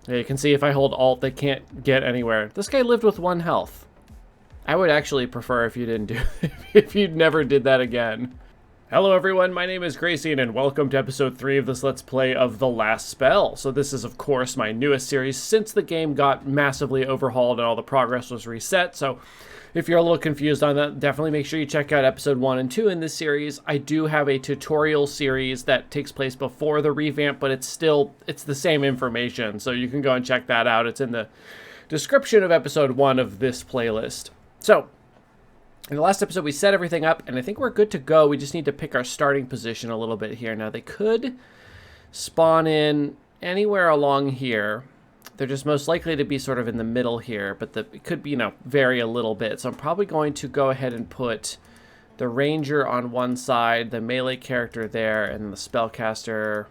Yeah, you can see if I hold Alt, they can't get anywhere. This guy lived with 1 health. I would actually prefer if you didn't do if you never did that again. Hello everyone, my name is Grayson and welcome to episode 3 of this Let's Play of The Last Spell. So this is of course my newest series since the game got massively overhauled and all the progress was reset. So if you're a little confused on that, definitely make sure you check out episode 1 and 2 in this series. I do have a tutorial series that takes place before the revamp, but it's the same information. So you can go and check that out. It's in the description of episode 1 of this playlist. So in the last episode, we set everything up, and I think we're good to go. We just need to pick our starting position a little bit here. Now, they could spawn in anywhere along here. They're just most likely to be sort of in the middle here, but it could be, vary a little bit. So I'm probably going to go ahead and put the ranger on one side, the melee character there, and the spellcaster.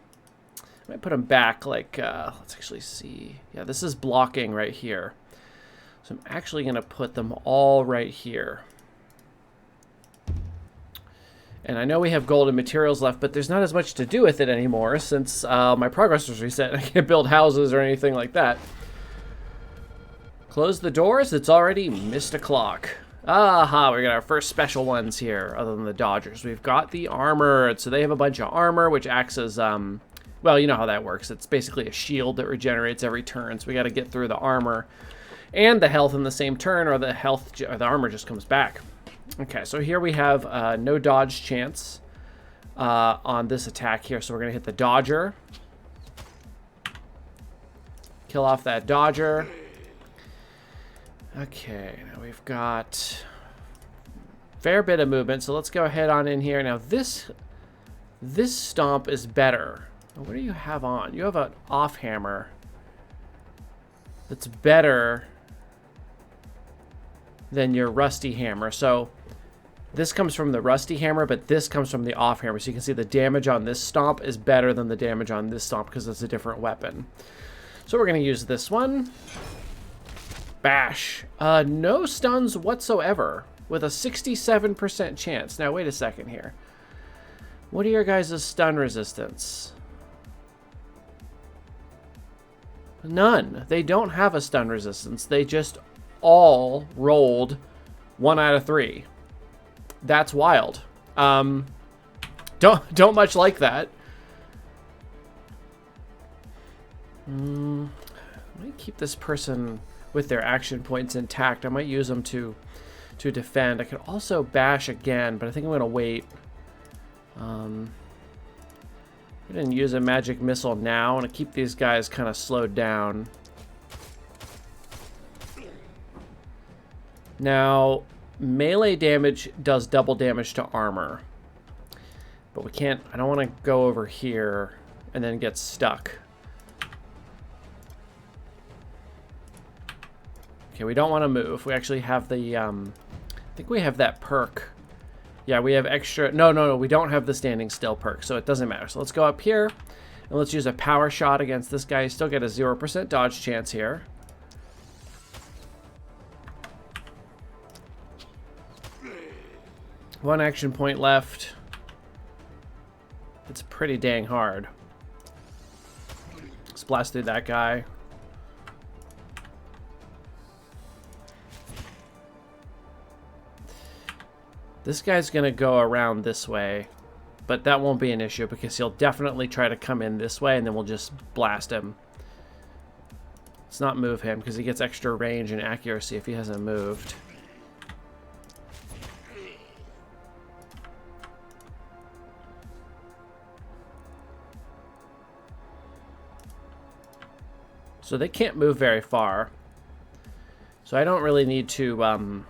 I might put them back, like, let's actually see. Yeah, this is blocking right here. So I'm actually going to put them all right here. And I know we have golden materials left, but there's not as much to do with it anymore since my progress was reset. I can't build houses or anything like that. Close the doors. It's already missed o'clock. Aha, we got our first special ones here, other than the Dodgers. We've got the armor. So they have a bunch of armor, which acts as, well, you know how that works. It's basically a shield that regenerates every turn. So we got to get through the armor and the health in the same turn, or the armor just comes back. Okay, so here we have no dodge chance on this attack here. So we're going to hit the dodger. Kill off that dodger. Okay, now we've got a fair bit of movement. So let's go ahead on in here. Now this stomp is better. What do you have on? You have an off hammer that's better than your rusty hammer. So this comes from the rusty hammer, but this comes from the off hammer. So you can see the damage on this stomp is better than the damage on this stomp because it's a different weapon. So we're going to use this one. Bash. No stuns whatsoever with a 67% chance. Now, wait a second here. What are your guys' stun resistance? None. They don't have a stun resistance. They just all rolled 1 out of 3. That's wild. Don't much like that. I might keep this person with their action points intact. I might use them to defend. I could also bash again, but I think I'm gonna wait. I didn't use a magic missile now. I want to keep these guys kind of slowed down. Now, melee damage does double damage to armor. But we can't, I don't want to go over here and then get stuck. Okay, we don't want to move. We actually have the, I think we have that perk. Yeah, we have extra, no, we don't have the standing still perk, so it doesn't matter. So let's go up here, and let's use a power shot against this guy. Still get a 0% dodge chance here. One action point left. It's pretty dang hard. Let's blast through that guy. This guy's going to go around this way, but that won't be an issue because he'll definitely try to come in this way, and then we'll just blast him. Let's not move him because he gets extra range and accuracy if he hasn't moved. So they can't move very far. So I don't really need to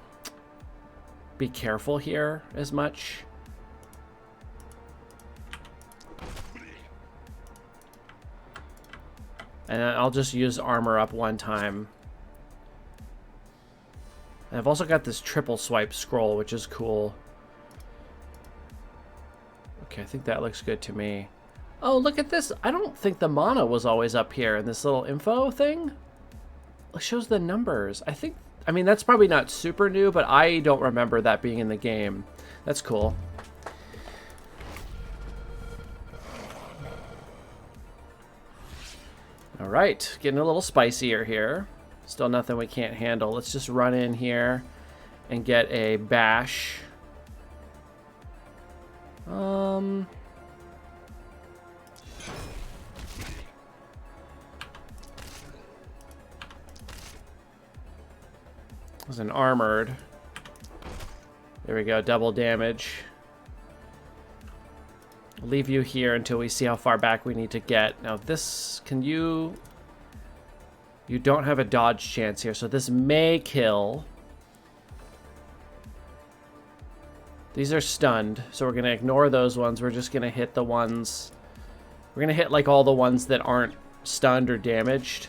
be careful here as much. And I'll just use armor up one time. And I've also got this triple swipe scroll, which is cool. Okay, I think that looks good to me. Oh, look at this. I don't think the mana was always up here in this little info thing. It shows the numbers. I mean, that's probably not super new, but I don't remember that being in the game. That's cool. All right, getting a little spicier here. Still nothing we can't handle. Let's just run in here and get a bash. There's an armored. There we go, double damage. I'll leave you here until we see how far back we need to get. Now this, can you... You don't have a dodge chance here, so this may kill. These are stunned, so we're going to ignore those ones. We're just going to hit the ones... We're going to hit like all the ones that aren't stunned or damaged.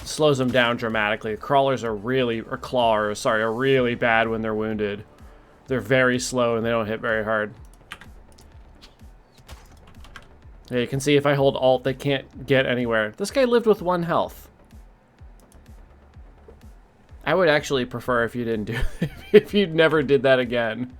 Slows them down dramatically. Crawlers are really, or clawers, sorry, are really bad when they're wounded. They're very slow and they don't hit very hard. Yeah, you can see if I hold Alt, they can't get anywhere. This guy lived with 1 health. I would actually prefer if you didn't do if you never did that again.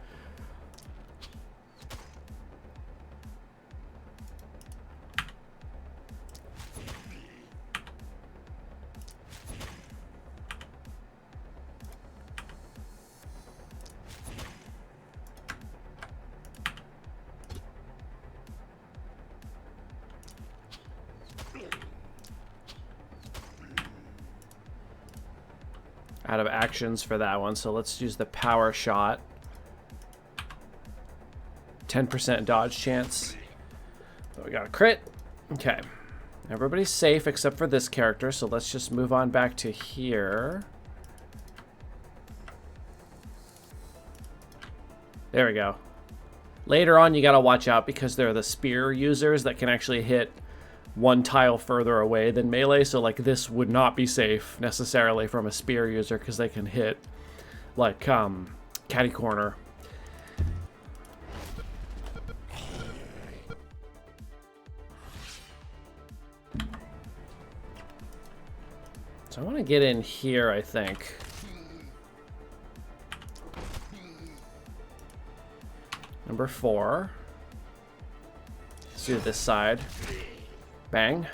Out of actions for that one, so let's use the power shot. 10% dodge chance. But we got a crit. Okay. Everybody's safe except for this character, so let's just move on back to here. There we go. Later on, you gotta watch out because they're the spear users that can actually hit 1 tile further away than melee, so like this would not be safe necessarily from a spear user because they can hit like catty corner. So I want to get in here, I think. Number 4. Let's do this side. Bang.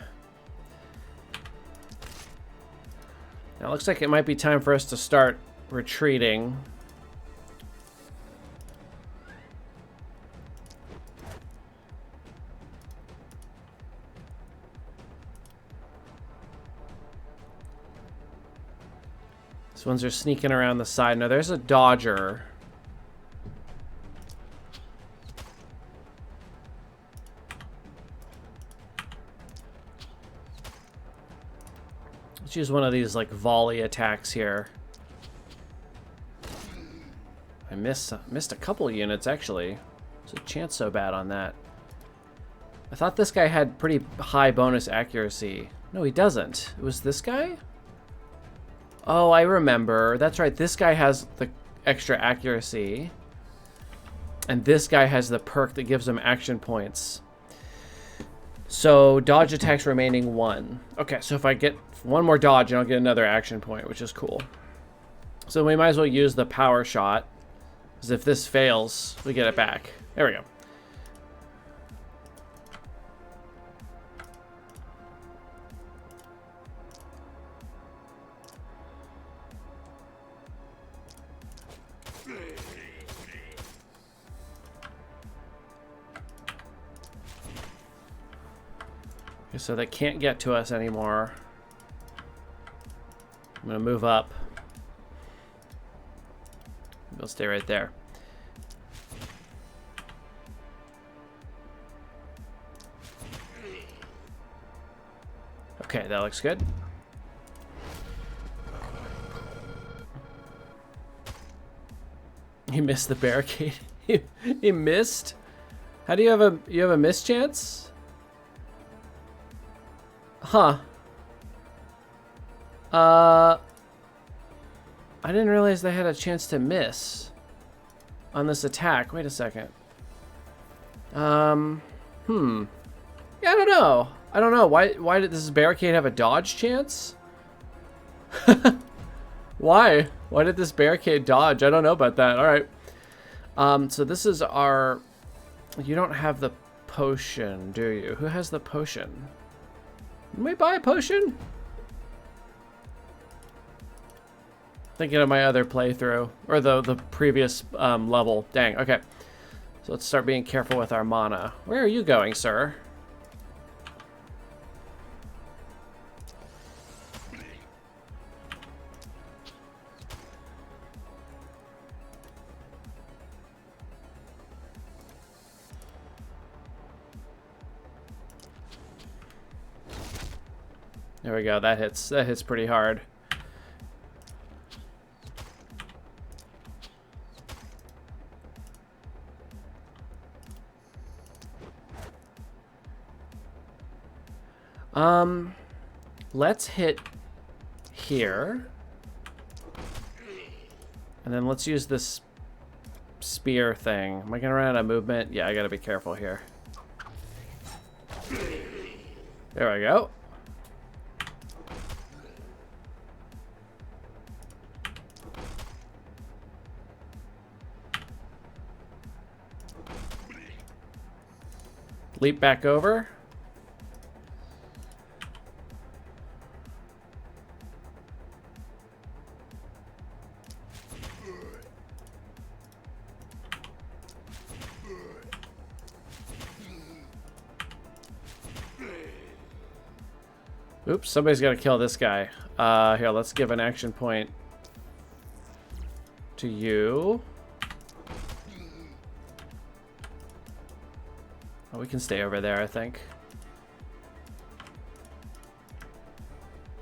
Now it looks like it might be time for us to start retreating. These ones are sneaking around the side. Now there's a dodger. Let's use one of these like volley attacks here. I missed a couple units actually. There's a chance so bad on that. I thought this guy had pretty high bonus accuracy. No, he doesn't. It was this guy? Oh, I remember. That's right. This guy has the extra accuracy. And this guy has the perk that gives him action points. So, dodge attacks remaining 1. Okay, so if I get 1 more dodge, I'll get another action point, which is cool. So we might as well use the power shot. Because if this fails, we get it back. There we go. Okay, so they can't get to us anymore. I'm gonna move up. They'll stay right there. Okay, that looks good. He missed the barricade. He missed? How do you have a miss chance? Huh. I didn't realize they had a chance to miss on this attack. Wait a second. Yeah, I don't know. I don't know. Why did this barricade have a dodge chance? Why? Why did this barricade dodge? I don't know about that. All right. So this is our... You don't have the potion, do you? Who has the potion? Can we buy a potion? Thinking of my other playthrough, or the previous level. Dang, okay. So let's start being careful with our mana. Where are you going, sir? There we go. That hits pretty hard. Let's hit here. And then let's use this spear thing. Am I gonna run out of movement? Yeah, I gotta be careful here. There we go. Leap back over. Oops, somebody's got to kill this guy. Here, let's give an action point to you. Oh, we can stay over there, I think.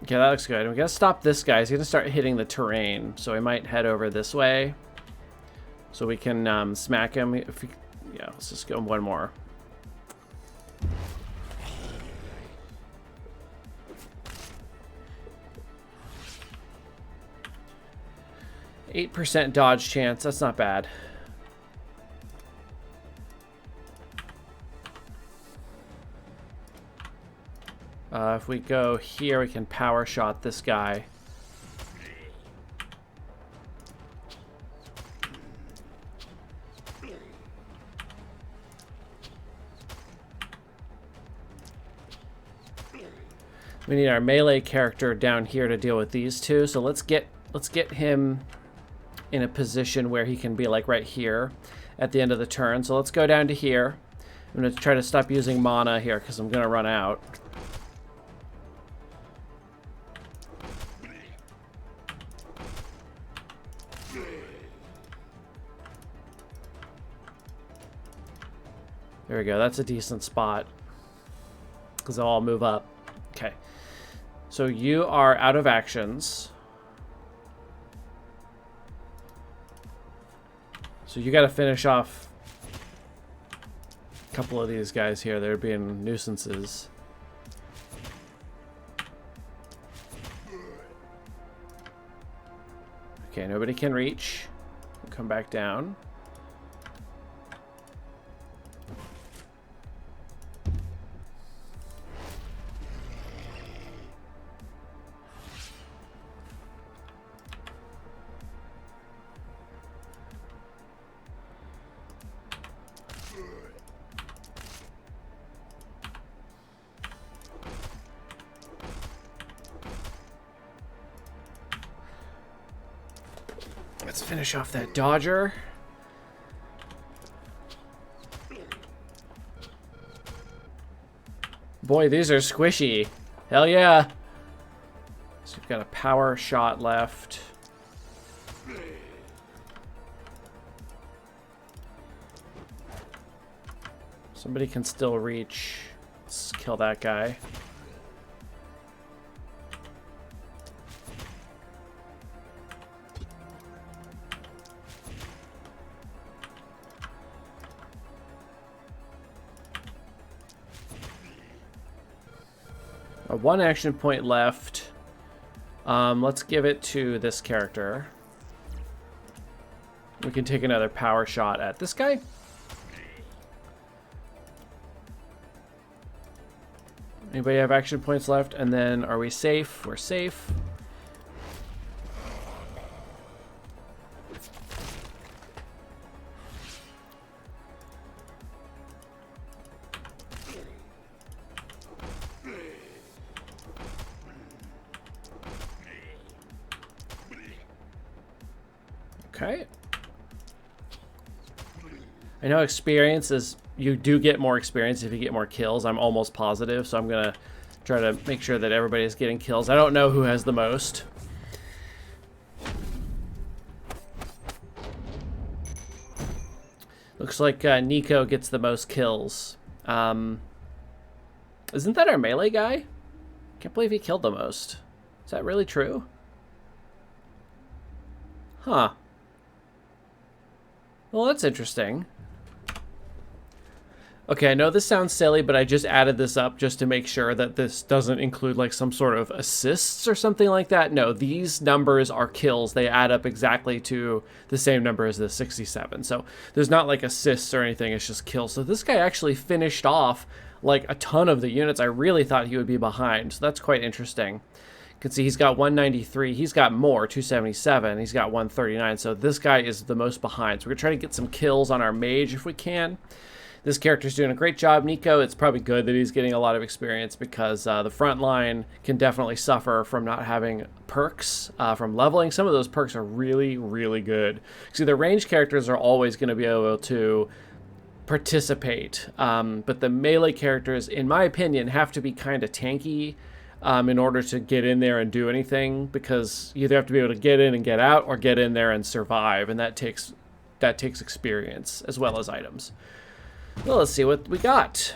Okay, that looks good. We gotta stop this guy. He's gonna start hitting the terrain, so we might head over this way, so we can smack him. If we, yeah, let's just go one more. %8 dodge chance. That's not bad. If we go here, we can power shot this guy. We need our melee character down here to deal with these two. So let's get him in a position where he can be like right here at the end of the turn. So let's go down to here. I'm going to try to stop using mana here because I'm going to run out. There we go. That's a decent spot because they'll all move up. Okay. So you are out of actions. So you got to finish off a couple of these guys here. They're being nuisances. Okay, nobody can reach. Come back down. Let's finish off that dodger. Boy, these are squishy. Hell yeah. So we've got a power shot left. Somebody can still reach. Let's kill that guy. One action point left. Let's give it to this character. We can take another power shot at this guy. Anybody have action points left? And then are we safe? We're safe. Okay. I know experience is... You do get more experience if you get more kills. I'm almost positive, so I'm going to try to make sure that everybody's getting kills. I don't know who has the most. Looks like Nico gets the most kills. Isn't that our melee guy? Can't believe he killed the most. Is that really true? Huh. Well, that's interesting. Okay, I know this sounds silly, but I just added this up just to make sure that this doesn't include like some sort of assists or something like that. No, these numbers are kills. They add up exactly to the same number as the 67. So there's not like assists or anything. It's just kills. So this guy actually finished off like a ton of the units. I really thought he would be behind. So that's quite interesting. You can see he's got 193. He's got more, 277. He's got 139. So this guy is the most behind. So we're going to try to get some kills on our mage if we can. This character's doing a great job. Nico, it's probably good that he's getting a lot of experience because the front line can definitely suffer from not having perks from leveling. Some of those perks are really, really good. See, the ranged characters are always going to be able to participate, but the melee characters, in my opinion, have to be kind of tanky in order to get in there and do anything, because you either have to be able to get in and get out or get in there and survive, and that takes experience as well as items. Well, let's see what we got.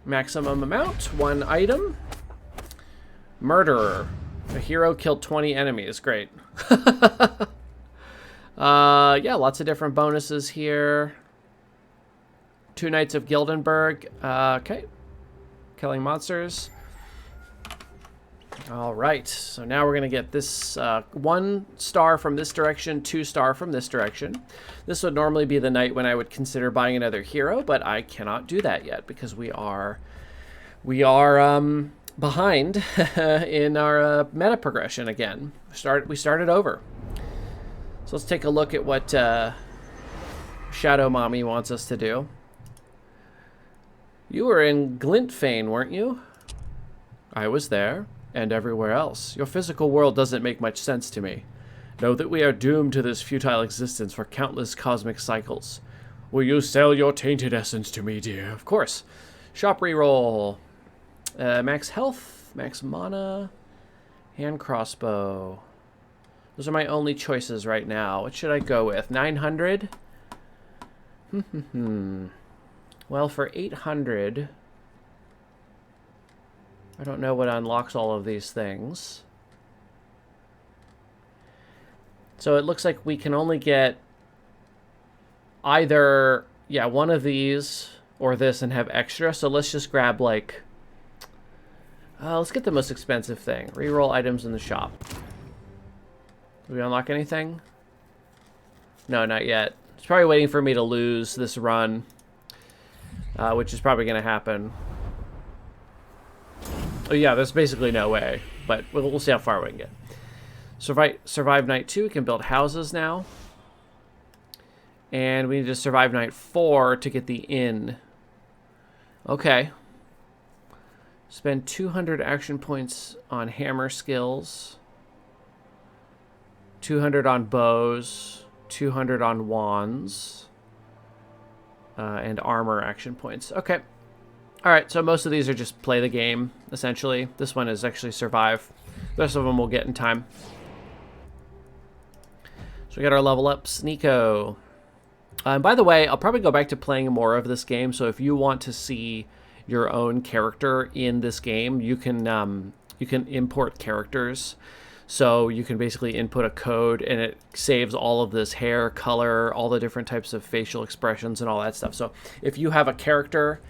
Maximum amount, 1 item. Murderer. A hero killed 20 enemies. Great. Yeah, lots of different bonuses here. 2 Knights of Gildenberg. Okay. Killing monsters. All right, so now we're going to get this 1 star from this direction, 2 star from this direction. This would normally be the night when I would consider buying another hero, but I cannot do that yet because we are behind in our meta progression again. We started over. So let's take a look at what Shadow Mommy wants us to do. You were in Glintfane, weren't you? I was there. And everywhere else. Your physical world doesn't make much sense to me. Know that we are doomed to this futile existence for countless cosmic cycles. Will you sell your tainted essence to me, dear? Of course. Shop reroll. Max health, max mana, hand crossbow. Those are my only choices right now. What should I go with? 900? Well, for 800... I don't know what unlocks all of these things. So it looks like we can only get either, yeah, one of these or this and have extra. So let's just grab like, let's get the most expensive thing. Reroll items in the shop. Did we unlock anything? No, not yet. It's probably waiting for me to lose this run, which is probably going to happen. Oh yeah, there's basically no way, but we'll see how far we can get. Survive night 2, we can build houses now. And we need to survive night 4 to get the inn. Okay. Spend 200 action points on hammer skills. 200 on bows. 200 on wands. And armor action points. Okay. Alright, so most of these are just play the game, essentially. This one is actually survive. The rest of them we'll get in time. So we got our level ups. Nico. And by the way, I'll probably go back to playing more of this game, so if you want to see your own character in this game, you can import characters. So you can basically input a code, and it saves all of this hair, color, all the different types of facial expressions and all that stuff. So if you have a character...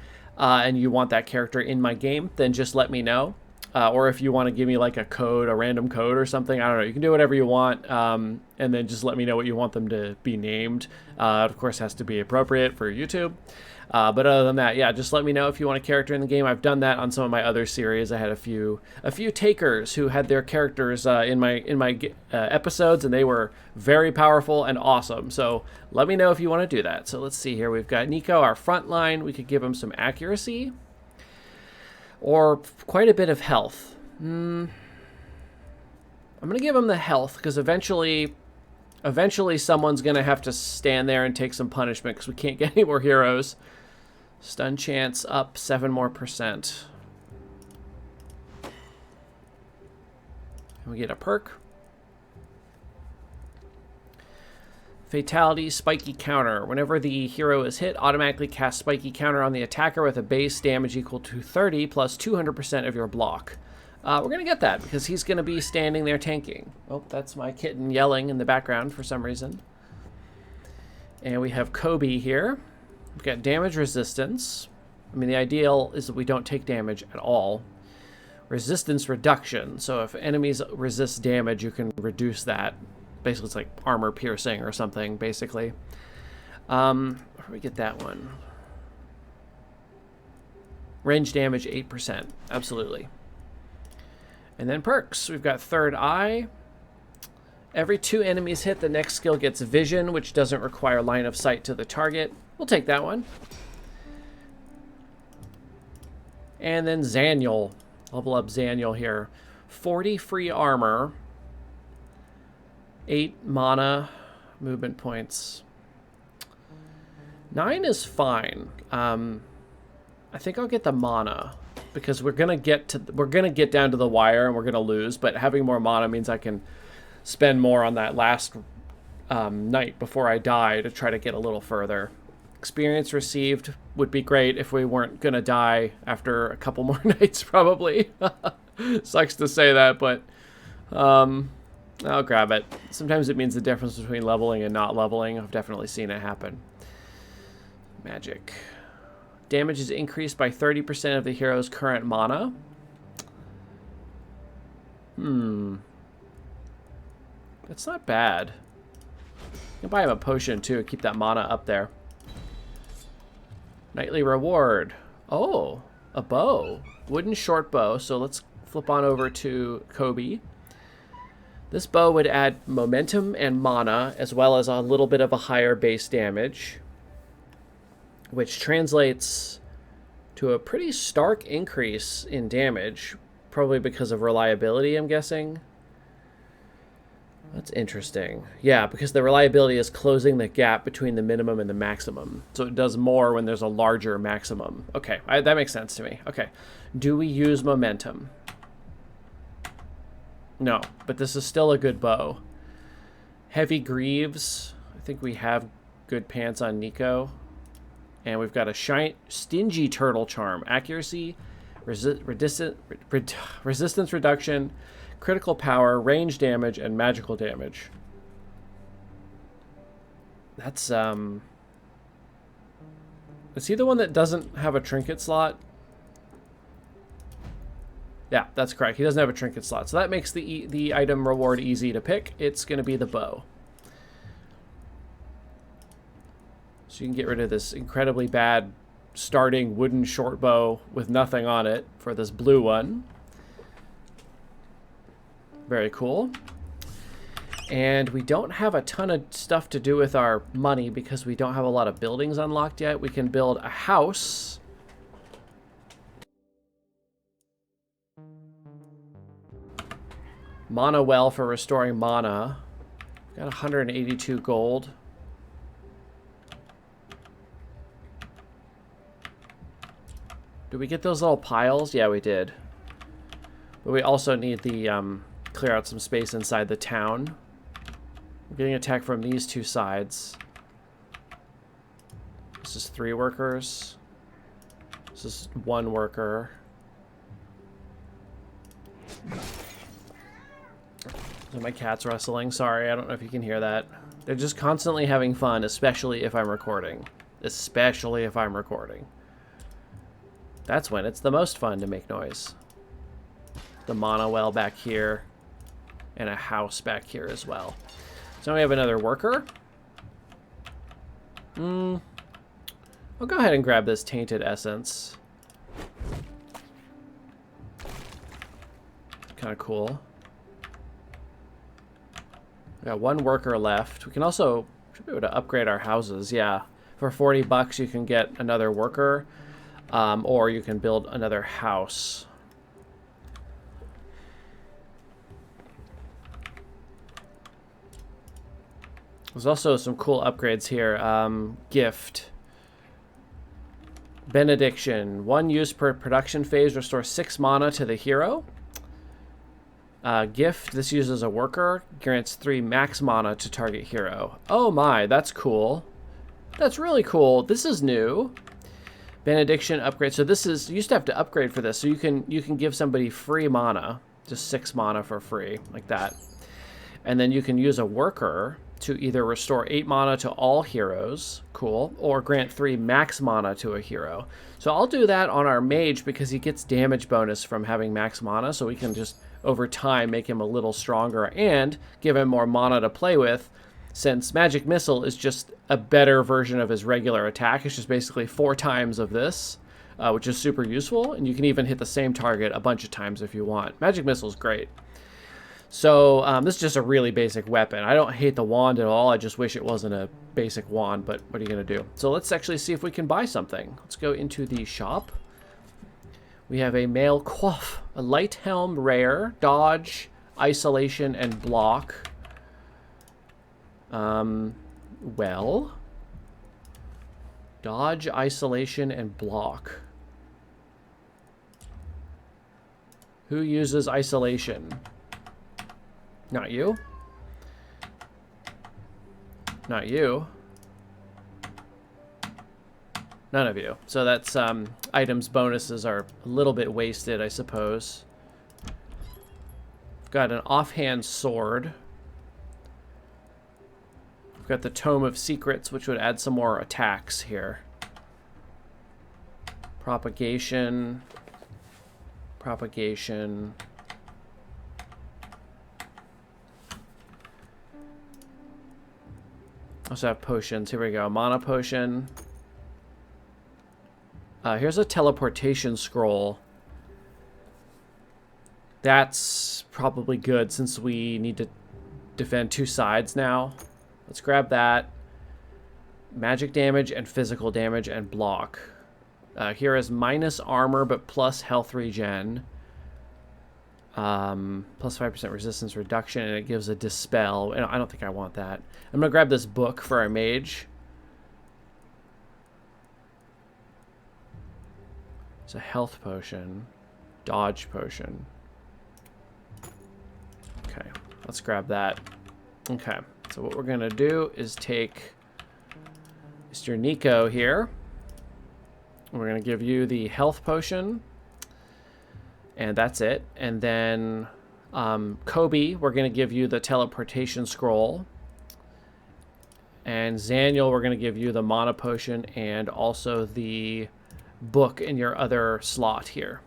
and you want that character in my game, then just let me know. Or if you want to give me like a code, a random code or something, I don't know. You can do whatever you want, and then just let me know what you want them to be named. Of course, it has to be appropriate for YouTube. But other than that, yeah, just let me know if you want a character in the game. I've done that on some of my other series. I had a few takers who had their characters in my episodes, and they were very powerful and awesome. So let me know if you want to do that. So let's see here. We've got Nico, our front line. We could give him some accuracy or quite a bit of health. I'm going to give him the health, because eventually someone's going to have to stand there and take some punishment, because we can't get any more heroes. Stun chance up 7% more. And we get a perk. Fatality, Spiky Counter. Whenever the hero is hit, automatically cast Spiky Counter on the attacker with a base damage equal to 30 plus 200% of your block. We're going to get that because he's going to be standing there tanking. Oh, that's my kitten yelling in the background for some reason. And we have Kobe here. We've got damage resistance. I mean, the ideal is that we don't take damage at all. Resistance reduction. So if enemies resist damage, you can reduce that. Basically, it's like armor piercing or something, basically. Where do we get that one? Range damage, 8%. Absolutely. And then perks. We've got Third Eye. Every 2 enemies hit, the next skill gets Vision, which doesn't require line of sight to the target. We'll take that one. And then Zaniel. Level up Zaniel here. 40 free armor. 8 mana, movement points. 9 is fine. I think I'll get the mana because we're gonna get down to the wire and we're gonna lose. But having more mana means I can spend more on that last night before I die to try to get a little further. Experience received would be great if we weren't gonna die after a couple more nights, probably. Sucks to say that, but. I'll grab it. Sometimes it means the difference between leveling and not leveling. I've definitely seen it happen. Magic. Damage is increased by 30% of the hero's current mana. That's not bad. You can buy him a potion too, keep that mana up there. Nightly reward. Oh, a bow. Wooden short bow. So let's flip on over to Kobe. This bow would add momentum and mana, as well as a little bit of a higher base damage, which translates to a pretty stark increase in damage, probably because of reliability, I'm guessing. That's interesting. Yeah, because the reliability is closing the gap between the minimum and the maximum, so it does more when there's a larger maximum. Okay, that makes sense to me. Okay, do we use momentum? No, but this is still a good bow. Heavy Greaves. I think we have good pants on Nico. And we've got a Stingy Turtle Charm. Accuracy, resistance reduction, critical power, range damage, and magical damage. That's, is he the one that doesn't have a trinket slot? Yeah, that's correct. He doesn't have a trinket slot. So that makes the item reward easy to pick. It's going to be the bow. So you can get rid of this incredibly bad starting wooden short bow with nothing on it for this blue one. Very cool. And we don't have a ton of stuff to do with our money because we don't have a lot of buildings unlocked yet. We can build a house. Mana well for restoring mana. Got 182 gold. Did we get those little piles? Yeah, we did. But we also need the clear out some space inside the town. We're getting attacked from these 2 sides. This is 3 workers. This is 1 worker. So my cat's rustling. Sorry, I don't know if you can hear that. They're just constantly having fun, especially if I'm recording. Especially if I'm recording. That's when it's the most fun to make noise. The mana well back here. And a house back here as well. So we have another worker. I'll go ahead and grab this tainted essence. Kind of cool. We got 1 worker left. We can also should be able to upgrade our houses. Yeah, for 40 bucks you can get another worker, or you can build another house. There's also some cool upgrades here. Gift. Benediction. 1 use per production phase. Restore 6 mana to the hero. Gift. This uses a worker. Grants 3 max mana to target hero. Oh my, that's cool. That's really cool. This is new. Benediction upgrade. So this is, you used to have to upgrade for this. So you can give somebody free mana. Just 6 mana for free. Like that. And then you can use a worker to either restore 8 mana to all heroes, cool, or grant 3 max mana to a hero. So I'll do that on our mage because he gets damage bonus from having max mana, so we can just, over time, make him a little stronger and give him more mana to play with, since Magic Missile is just a better version of his regular attack. It's just basically 4 times of this, which is super useful, and you can even hit the same target a bunch of times if you want. Magic Missile is great. So this is just a really basic weapon. I don't hate the wand at all. I just wish it wasn't a basic wand, but what are you going to do? So let's actually see if we can buy something. Let's go into the shop. We have a mail quaff, a light helm rare, dodge, isolation, and block. Well, dodge, isolation, and block. Who uses isolation? Not you. Not you. None of you. So that's items bonuses are a little bit wasted, I suppose. We've got an offhand sword. We've got the Tome of Secrets, which would add some more attacks here. Propagation. Propagation. Also have potions. Here we go. Mana potion. Here's a teleportation scroll. That's probably good since we need to defend 2 sides now. Let's grab that. Magic damage and physical damage and block. Here is minus armor but plus health regen. Plus 5% resistance reduction, and it gives a dispel. And I don't think I want that. I'm gonna grab this book for our mage. It's a health potion, dodge potion. Okay, let's grab that. Okay, so what we're gonna do is take Mr. Nico here. We're gonna give you the health potion. And that's it. And then Kobe, we're going to give you the teleportation scroll. And Zaniel, we're going to give you the mana potion and also the book in your other slot here.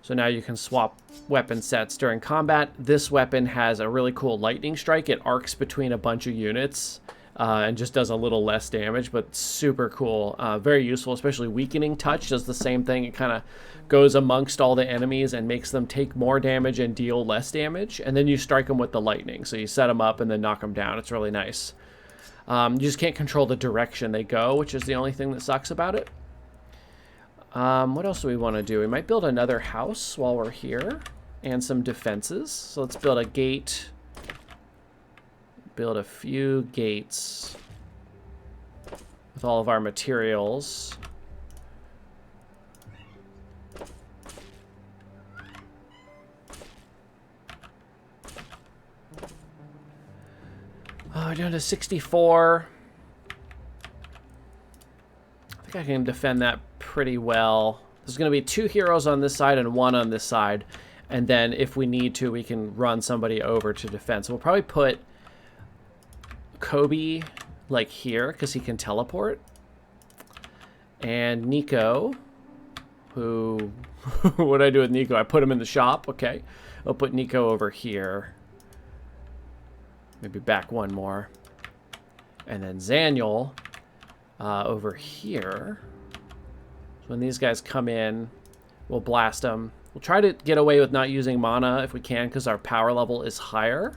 So now you can swap weapon sets during combat. This weapon has a really cool lightning strike. It arcs between a bunch of units and just does a little less damage, but super cool. Very useful, especially Weakening Touch does the same thing. It kind of goes amongst all the enemies and makes them take more damage and deal less damage. And then you strike them with the lightning. So you set them up and then knock them down. It's really nice. You just can't control the direction they go, which is the only thing that sucks about it. What else do we want to do? We might build another house while we're here and some defenses. So let's build a gate. Build a few gates with all of our materials. Oh, down to 64. I think I can defend that pretty well. There's going to be 2 heroes on this side and 1 on this side. And then if we need to, we can run somebody over to defend. So we'll probably put Kobe like here because he can teleport. And Nico, who... what do I do with Nico? I put him in the shop. Okay. I'll put Nico over here. Maybe back 1 more. And then Zaniel over here. So when these guys come in, we'll blast them. We'll try to get away with not using mana if we can because our power level is higher.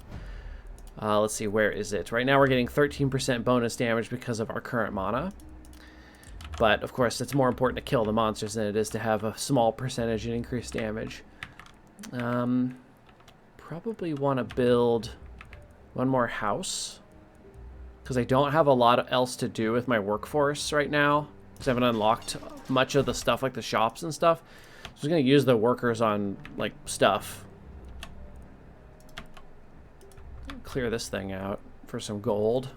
Let's see, where is it? Right now we're getting 13% bonus damage because of our current mana. But, of course, it's more important to kill the monsters than it is to have a small percentage in increased damage. Probably want to build 1 more house. because I don't have a lot else to do with my workforce right now, because I haven't unlocked much of the stuff like the shops and stuff. So I'm just going to use the workers on, like, stuff. Clear this thing out for some gold.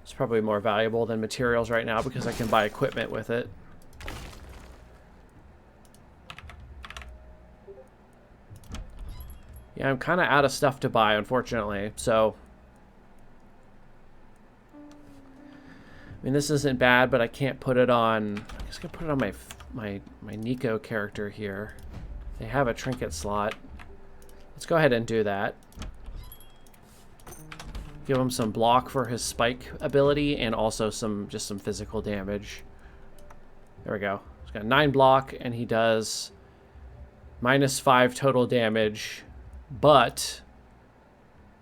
It's probably more valuable than materials right now because I can buy equipment with it. Yeah, I'm kind of out of stuff to buy, unfortunately, so... I mean, this isn't bad, but I can't put it on... I'm just going to put it on my Nico character here. They have a trinket slot. Let's go ahead and do that. Give him some block for his spike ability and also just some physical damage. There we go. He's got 9 block, and he does -5 total damage. But,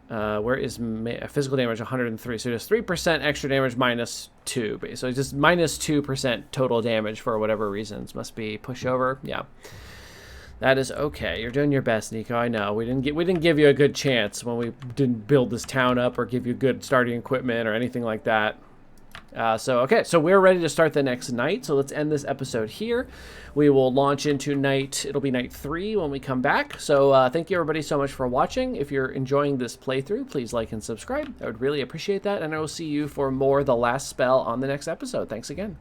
where is physical damage? 103. So just 3% extra damage -2. So just -2% total damage for whatever reasons. Must be pushover. Yeah. That is okay. You're doing your best, Nico. I know. We didn't give you a good chance when we didn't build this town up or give you good starting equipment or anything like that. Okay, so we're ready to start the next night. So let's end this episode here. We will launch into it'll be night 3 when we come back. So thank you everybody so much for watching. If you're enjoying this playthrough, please like and subscribe. I would really appreciate that. And I will see you for more The Last Spell on the next episode. Thanks again.